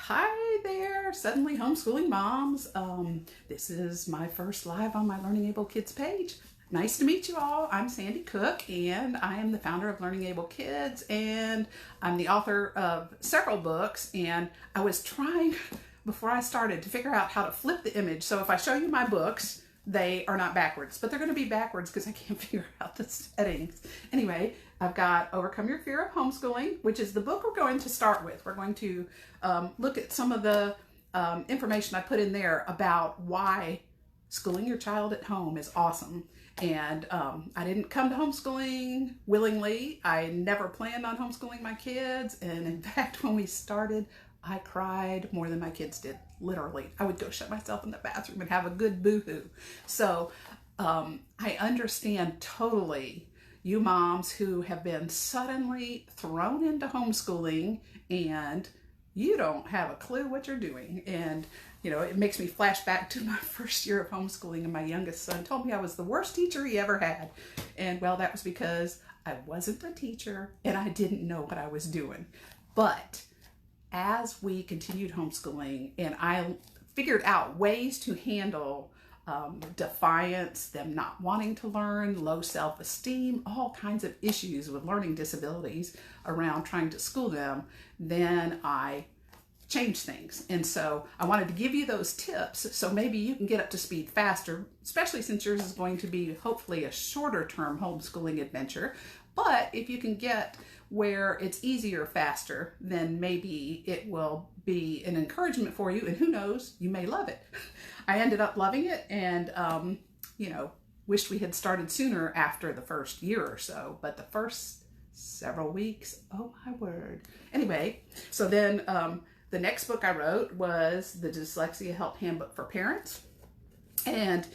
Hi there, suddenly homeschooling moms. This is my first live on my Learning Able Kids page. Nice to meet you all. I'm Sandy Cook and I am the founder of Learning Able Kids, and I'm the author of several books. And I was trying before I started to figure out how to flip the image. So if I show you my books, they are not backwards, but they're going to be backwards because I can't figure out the settings. Anyway, I've got Overcome Your Fear of Homeschooling, which is the book we're going to start with. We're going to look at some of the information I put in there about why schooling your child at home is awesome. And I didn't come to homeschooling willingly. I never planned on homeschooling my kids. And in fact, when we started, I cried more than my kids did, literally. I would go shut myself in the bathroom and have a good boo-hoo. So I understand totally you moms who have been suddenly thrown into homeschooling and you don't have a clue what you're doing. And, you know, it makes me flash back to my first year of homeschooling, and my youngest son told me I was the worst teacher he ever had. And well, that was because I wasn't a teacher and I didn't know what I was doing. But as we continued homeschooling and I figured out ways to handle defiance, them not wanting to learn, low self-esteem, all kinds of issues with learning disabilities around trying to school them, then I changed things. And so I wanted to give you those tips so maybe you can get up to speed faster, especially since yours is going to be hopefully a shorter term homeschooling adventure. But if you can get where it's easier faster, then maybe it will be an encouragement for you, and who knows, you may love it. I ended up loving it, and you know, wished we had started sooner after the first year or so, but the first several weeks, oh my word. Anyway, so then the next book I wrote was the Dyslexia Help Handbook for Parents, and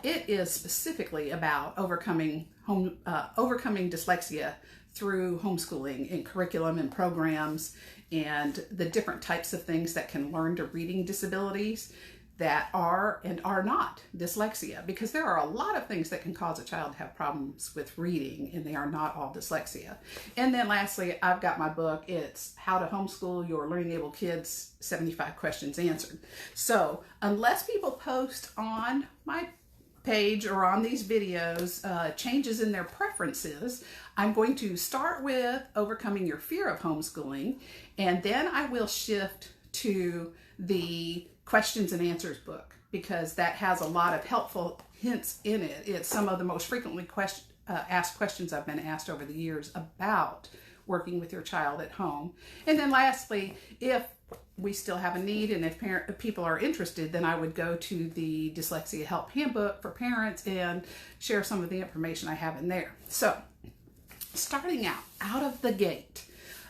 it is specifically about overcoming dyslexia through homeschooling in curriculum and programs, and the different types of things that can learn to reading disabilities that are and are not dyslexia, because there are a lot of things that can cause a child to have problems with reading, and they are not all dyslexia. And then lastly, I've got my book. It's How to Homeschool Your Learning Able Kids, 75 Questions Answered. So unless people post on my page or on these videos changes in their preferences, I'm going to start with Overcoming Your Fear of Homeschooling, and then I will shift to the Questions and Answers book, because that has a lot of helpful hints in it. It's some of the most frequently asked questions I've been asked over the years about working with your child at home. And then lastly, if we still have a need and if people are interested, then I would go to the Dyslexia Help Handbook for Parents and share some of the information I have in there. So starting out of the gate,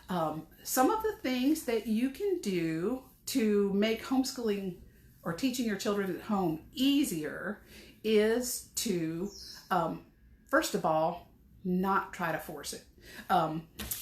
some of the things that you can do to make homeschooling or teaching your children at home easier is to, first of all, not try to force it.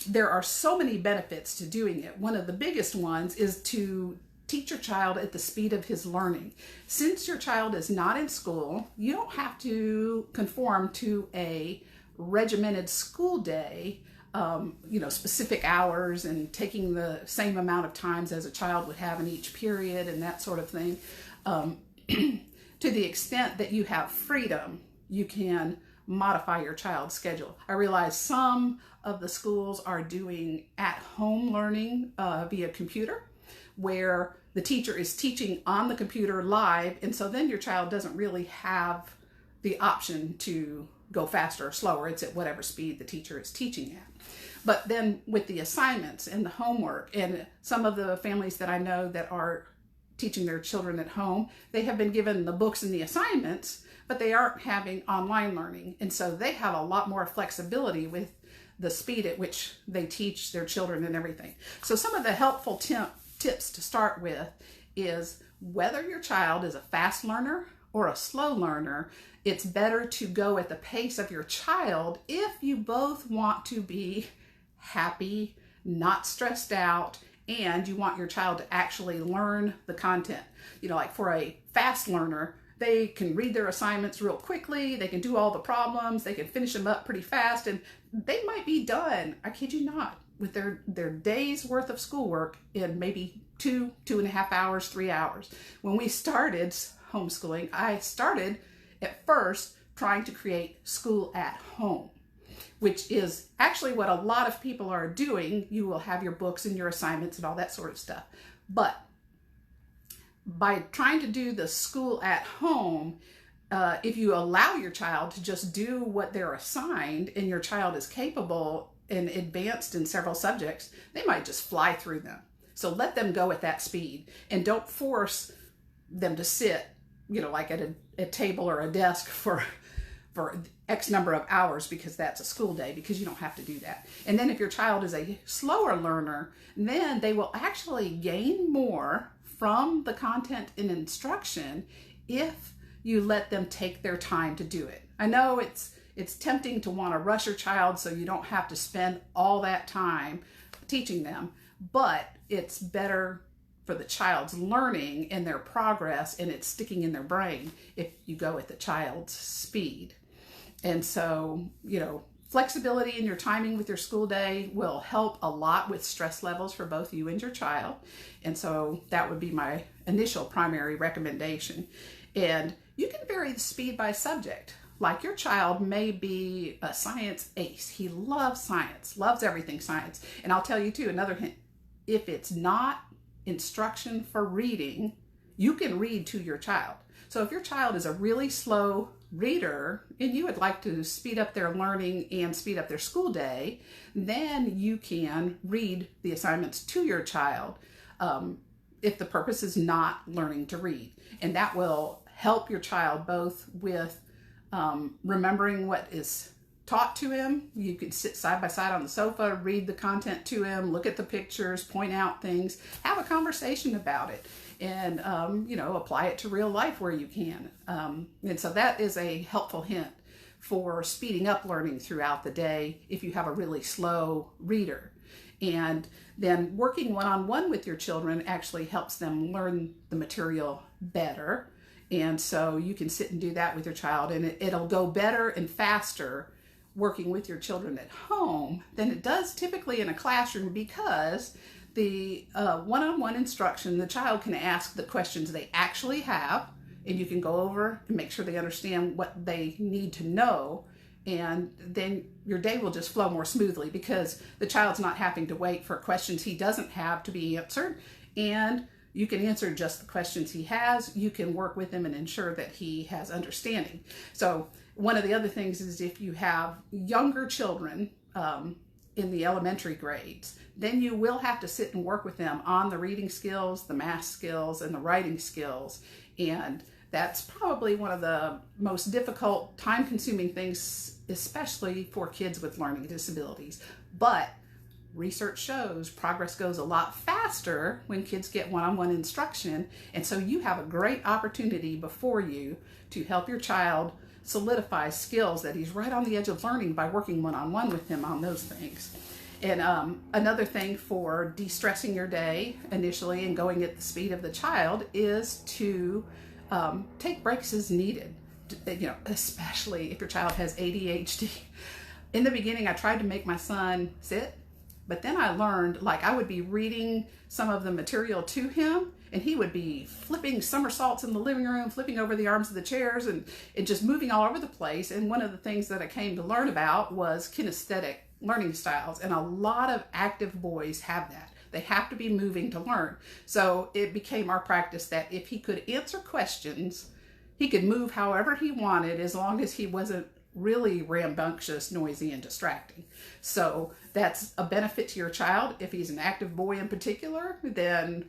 There are so many benefits to doing it. One of the biggest ones is to teach your child at the speed of his learning. Since your child is not in school, you don't have to conform to a regimented school day, you know, specific hours and taking the same amount of times as a child would have in each period and that sort of thing. To the extent that you have freedom, you can modify your child's schedule. I realize some of the schools are doing at-home learning via computer, where the teacher is teaching on the computer live, and so then your child doesn't really have the option to go faster or slower. It's at whatever speed the teacher is teaching at. But then with the assignments and the homework, and some of the families that I know that are teaching their children at home, they have been given the books and the assignments, but they aren't having online learning. And so they have a lot more flexibility with the speed at which they teach their children and everything. So some of the helpful tips to start with is, whether your child is a fast learner or a slow learner, it's better to go at the pace of your child if you both want to be happy, not stressed out, and you want your child to actually learn the content. You know, like for a fast learner, they can read their assignments real quickly, they can do all the problems, they can finish them up pretty fast, and they might be done, I kid you not, with their day's worth of schoolwork in maybe 2.5 hours, 3 hours. When we started homeschooling, I started at first trying to create school at home, which is actually what a lot of people are doing. You will have your books and your assignments and all that sort of stuff. But by trying to do the school at home, if you allow your child to just do what they're assigned and your child is capable and advanced in several subjects, they might just fly through them. So let them go at that speed and don't force them to sit, like at a table or a desk for X number of hours because that's a school day, because you don't have to do that. And then if your child is a slower learner, then they will actually gain more from the content and instruction if you let them take their time to do it. I know it's tempting to want to rush your child so you don't have to spend all that time teaching them, but it's better for the child's learning and their progress, and it's sticking in their brain if you go at the child's speed. And so, flexibility in your timing with your school day will help a lot with stress levels for both you and your child. And so that would be my initial primary recommendation. And you can vary the speed by subject. Like your child may be a science ace. He loves science, loves everything science. And I'll tell you too, another hint, if it's not instruction for reading, you can read to your child. So if your child is a really slow reader and you would like to speed up their learning and speed up their school day, then you can read the assignments to your child if the purpose is not learning to read. And that will help your child both with remembering what is taught to him. You could sit side by side on the sofa, read the content to him, look at the pictures, point out things, have a conversation about it, and apply it to real life where you can. And so that is a helpful hint for speeding up learning throughout the day if you have a really slow reader. And then working one-on-one with your children actually helps them learn the material better. And so you can sit and do that with your child, and it'll go better and faster working with your children at home than it does typically in a classroom, because the one-on-one instruction, the child can ask the questions they actually have, and you can go over and make sure they understand what they need to know, and then your day will just flow more smoothly because the child's not having to wait for questions he doesn't have to be answered, and you can answer just the questions he has. You can work with him and ensure that he has understanding. So one of the other things is if you have younger children in the elementary grades, then you will have to sit and work with them on the reading skills, the math skills, and the writing skills. And that's probably one of the most difficult, time-consuming things, especially for kids with learning disabilities. But research shows progress goes a lot faster when kids get one-on-one instruction. And so you have a great opportunity before you to help your child solidify skills that he's right on the edge of learning by working one-on-one with him on those things. And another thing for de-stressing your day initially and going at the speed of the child is to take breaks as needed, especially if your child has ADHD. In the beginning, I tried to make my son sit, but then I learned, I would be reading some of the material to him, and he would be flipping somersaults in the living room, flipping over the arms of the chairs, and just moving all over the place. And one of the things that I came to learn about was kinesthetic learning styles. And a lot of active boys have that. They have to be moving to learn. So it became our practice that if he could answer questions, he could move however he wanted as long as he wasn't really rambunctious, noisy, and distracting. So that's a benefit to your child. If he's an active boy in particular, then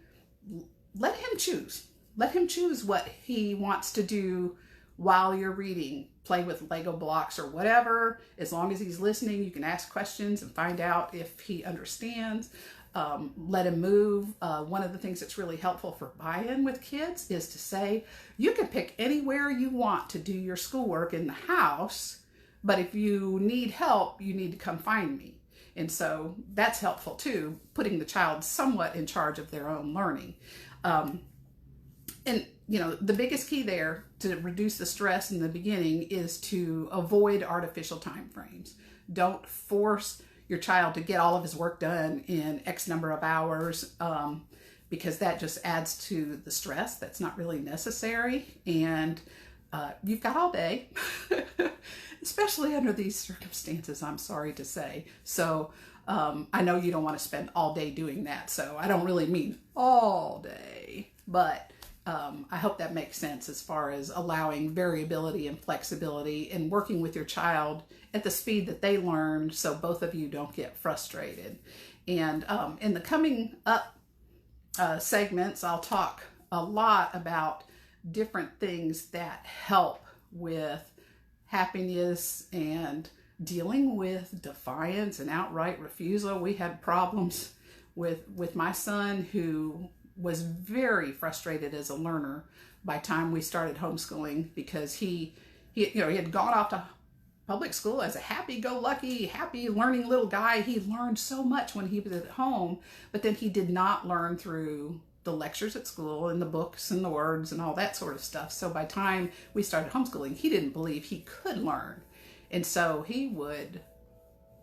let him choose. Let him choose what he wants to do while you're reading. Play with Lego blocks or whatever. As long as he's listening, you can ask questions and find out if he understands. Let him move. One of the things that's really helpful for buy-in with kids is to say, you can pick anywhere you want to do your schoolwork in the house, but if you need help, you need to come find me. And so that's helpful too, putting the child somewhat in charge of their own learning. And the biggest key there to reduce the stress in the beginning is to avoid artificial time frames. Don't force your child to get all of his work done in X number of hours, because that just adds to the stress that's not really necessary. And you've got all day, especially under these circumstances, I'm sorry to say. So I know you don't want to spend all day doing that, so I don't really mean all day, but I hope that makes sense as far as allowing variability and flexibility and working with your child at the speed that they learn, so both of you don't get frustrated. And in the coming up segments, I'll talk a lot about different things that help with happiness and dealing with defiance and outright refusal. We had problems with my son, who was very frustrated as a learner by the time we started homeschooling, because he had gone off to public school as a happy-go-lucky, happy learning little guy. He learned so much when he was at home, but then he did not learn through the lectures at school and the books and the words and all that sort of stuff. So by the time we started homeschooling, he didn't believe he could learn. And so he would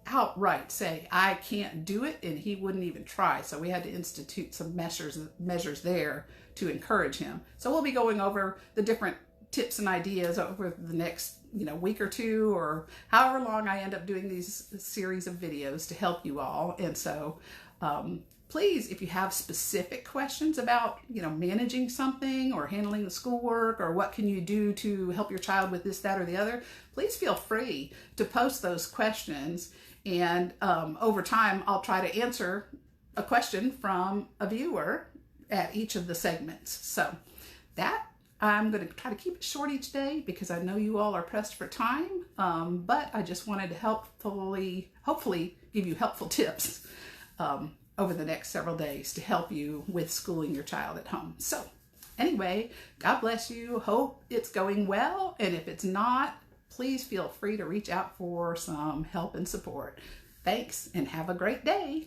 outright say, I can't do it, and he wouldn't even try. So we had to institute some measures there to encourage him. So we'll be going over the different tips and ideas over the next week or two, or however long I end up doing these series of videos to help you all. And so please, if you have specific questions about managing something or handling the schoolwork, or what can you do to help your child with this, that, or the other, please feel free to post those questions. And over time, I'll try to answer a question from a viewer at each of the segments. So that, I'm going to try to keep it short each day, because I know you all are pressed for time. But I just wanted to hopefully give you helpful tips over the next several days to help you with schooling your child at home. So anyway, God bless you. Hope it's going well. And if it's not, please feel free to reach out for some help and support. Thanks, and have a great day.